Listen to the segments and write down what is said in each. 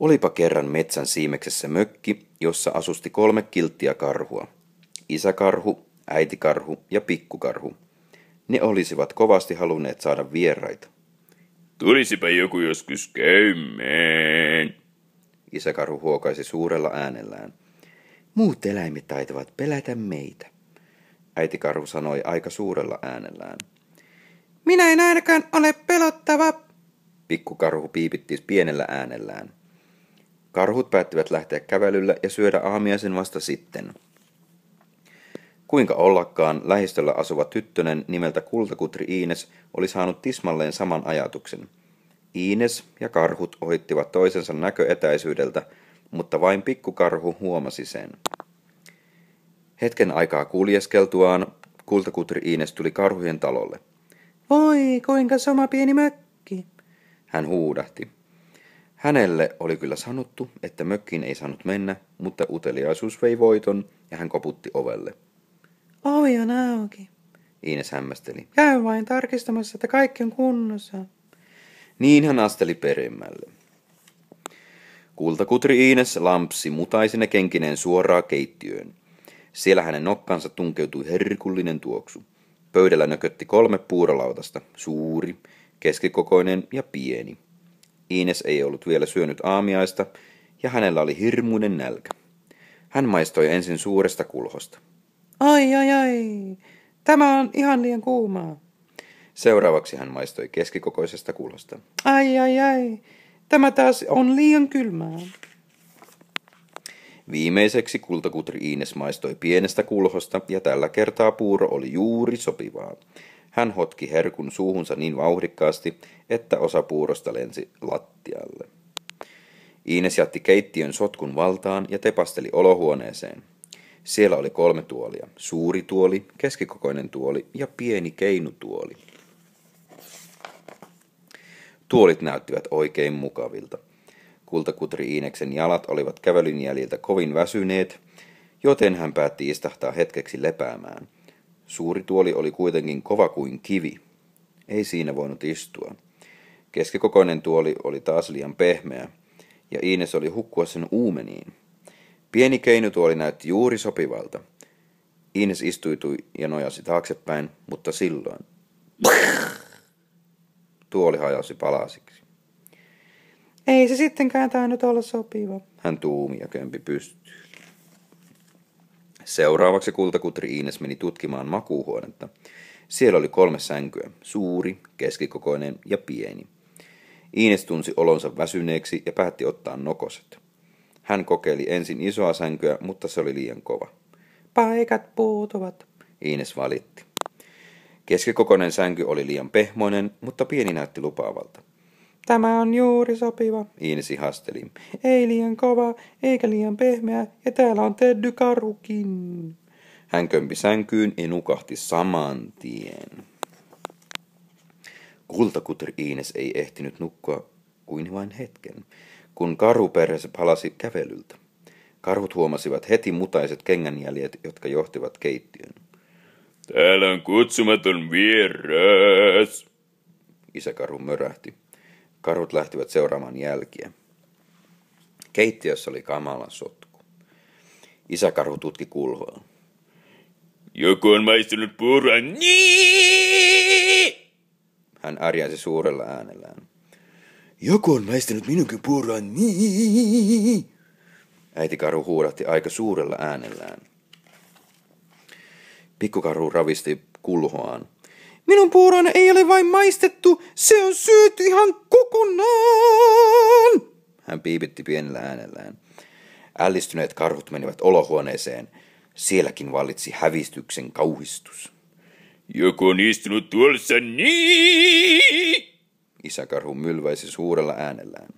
Olipa kerran metsän siimeksessä mökki, jossa asusti 3 kilttiä karhua. Isäkarhu, äitikarhu ja pikkukarhu. Ne olisivat kovasti halunneet saada vieraita. Tulisipa joku joskus käymään. Isäkarhu huokaisi suurella äänellään. Muut eläimet taitavat pelätä meitä. Äitikarhu sanoi aika suurella äänellään. Minä en ainakaan ole pelottava. Pikkukarhu piipitti pienellä äänellään. Karhut päättivät lähteä kävelyllä ja syödä aamiaisen vasta sitten. Kuinka ollakaan lähistöllä asuva tyttönen nimeltä Kultakutri Iines oli saanut tismalleen saman ajatuksen. Iines ja karhut ohittivat toisensa näköetäisyydeltä, mutta vain pikkukarhu huomasi sen. Hetken aikaa kuljeskeltuaan Kultakutri Iines tuli karhujen talolle. Voi, kuinka sama pieni mökki. Hän huudahti. Hänelle oli kyllä sanottu, että mökkiin ei saanut mennä, mutta uteliaisuus vei voiton ja hän koputti ovelle. Ovi on auki. Iines hämmästeli. Käy vain tarkistamassa, että kaikki on kunnossa. Niin hän asteli peremmälle. Kultakutri Iines lampsi mutaisine kenkineen suoraan keittiöön. Siellä hänen nokkansa tunkeutui herkullinen tuoksu. Pöydällä nökötti 3 puurolautasta, suuri, keskikokoinen ja pieni. Iines ei ollut vielä syönyt aamiaista ja hänellä oli hirmuinen nälkä. Hän maistoi ensin suuresta kulhosta. Ai, tämä on ihan liian kuumaa. Seuraavaksi hän maistoi keskikokoisesta kulhosta. Ai, tämä taas on liian kylmää. Viimeiseksi Kultakutri Iines maistoi pienestä kulhosta ja tällä kertaa puuro oli juuri sopivaa. Hän hotki herkun suuhunsa niin vauhdikkaasti, että osa puurosta lensi lattialle. Iines jätti keittiön sotkun valtaan ja tepasteli olohuoneeseen. Siellä oli 3 tuolia, suuri tuoli, keskikokoinen tuoli ja pieni keinutuoli. Tuolit näyttivät oikein mukavilta. Kultakutri Iineksen jalat olivat kävelyn jäljiltä kovin väsyneet, joten hän päätti istahtaa hetkeksi lepäämään. Suuri tuoli oli kuitenkin kova kuin kivi. Ei siinä voinut istua. Keskikokoinen tuoli oli taas liian pehmeä, ja Iines oli hukkua sen uumeniin. Pieni keinutuoli näytti juuri sopivalta. Iines istuitui ja nojasi taaksepäin, mutta silloin tuoli hajosi palasiksi. Ei se sittenkään tainnut olla sopiva. Hän tuumi ja kömpi pystyyn. Seuraavaksi Kultakutri Iines meni tutkimaan makuuhuonetta. Siellä oli 3 sänkyä, suuri, keskikokoinen ja pieni. Iines tunsi olonsa väsyneeksi ja päätti ottaa nokoset. Hän kokeili ensin isoa sänkyä, mutta se oli liian kova. Paikat puutuvat. Iines valitti. Keskikokoinen sänky oli liian pehmoinen, mutta pieni näytti lupaavalta. Tämä on juuri sopiva. Iines ihasteli. Ei liian kova, eikä liian pehmeä, ja täällä on Teddy Karhukin. Hän kömpi sänkyyn ja nukahti saman tien. Kultakutri Iines ei ehtinyt nukkua kuin vain hetken, kun karhuperhe palasi kävelyltä. Karhut huomasivat heti mutaiset kengänjäljet, jotka johtivat keittiöön. Täällä on kutsumaton vieras. Isäkarhu mörähti. Karhut lähtivät seuraamaan jälkiä. Keittiössä oli kamala sotku. Isäkarhu tutki kulhoa. Joku on maistunut puuroa. Niin! Hän ärjäisi suurella äänellään. Joku on maistanut minunkin puuroa. Niin! Äitikarhu huudahti aika suurella äänellään. Pikkukarhu ravisti kulhoaan. Minun puuroni ei ole vain maistettu, se on syöty ihan kokonaan! Hän piipitti pienellä äänellään. Ällistyneet karhut menivät olohuoneeseen. Sielläkin vallitsi hävistyksen kauhistus. Joku on istunut tuossa. Niin! Isäkarhu mylväisi suurella äänellään.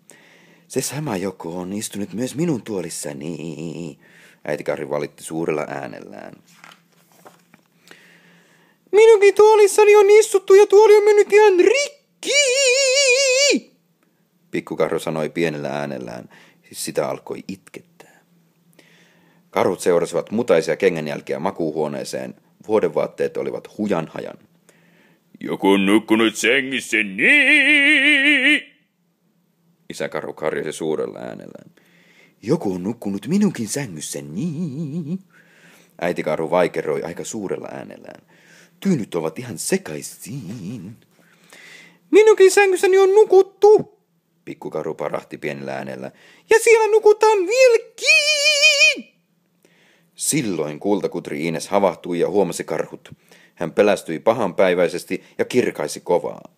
Se sama joku on istunut myös minun tuolissani. Äitikarhu valitti suurella äänellään. Minunkin tuolissani on istuttu ja tuoli on mennyt ihan rikki! Pikkukarhu sanoi pienellä äänellään, siis sitä alkoi itkettää. Karhut seurasivat mutaisia kengänjälkiä makuuhuoneeseen. Vuodenvaatteet olivat hujan hajan. Joku on nukkunut sängyssä. Niin! Isäkarhu karjasi suurella äänellään. Joku on nukkunut minunkin sängyssäni. Äitikarhu vaikeroi aika suurella äänellään. Tyynyt ovat ihan sekaisin. Minunkin sängyssäni on nukuttu. Pikkukarhu parahti pienellä äänellä. Ja siellä nukutaan vieläkin. Silloin kultakutri Iines havahtui ja huomasi karhut. Hän pelästyi pahanpäiväisesti ja kirkaisi kovaa.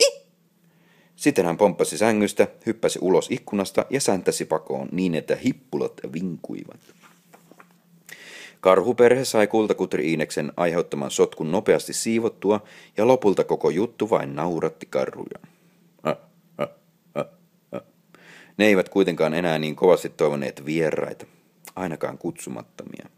Sitten hän pomppasi sängystä, hyppäsi ulos ikkunasta ja säntäsi pakoon niin, että hippulat vinkuivat. Karhuperhe sai kultakutri Iineksen aiheuttaman sotkun nopeasti siivottua ja lopulta koko juttu vain nauratti karhuja. Ne eivät kuitenkaan enää niin kovasti toivoneet vieraita, ainakaan kutsumattomia.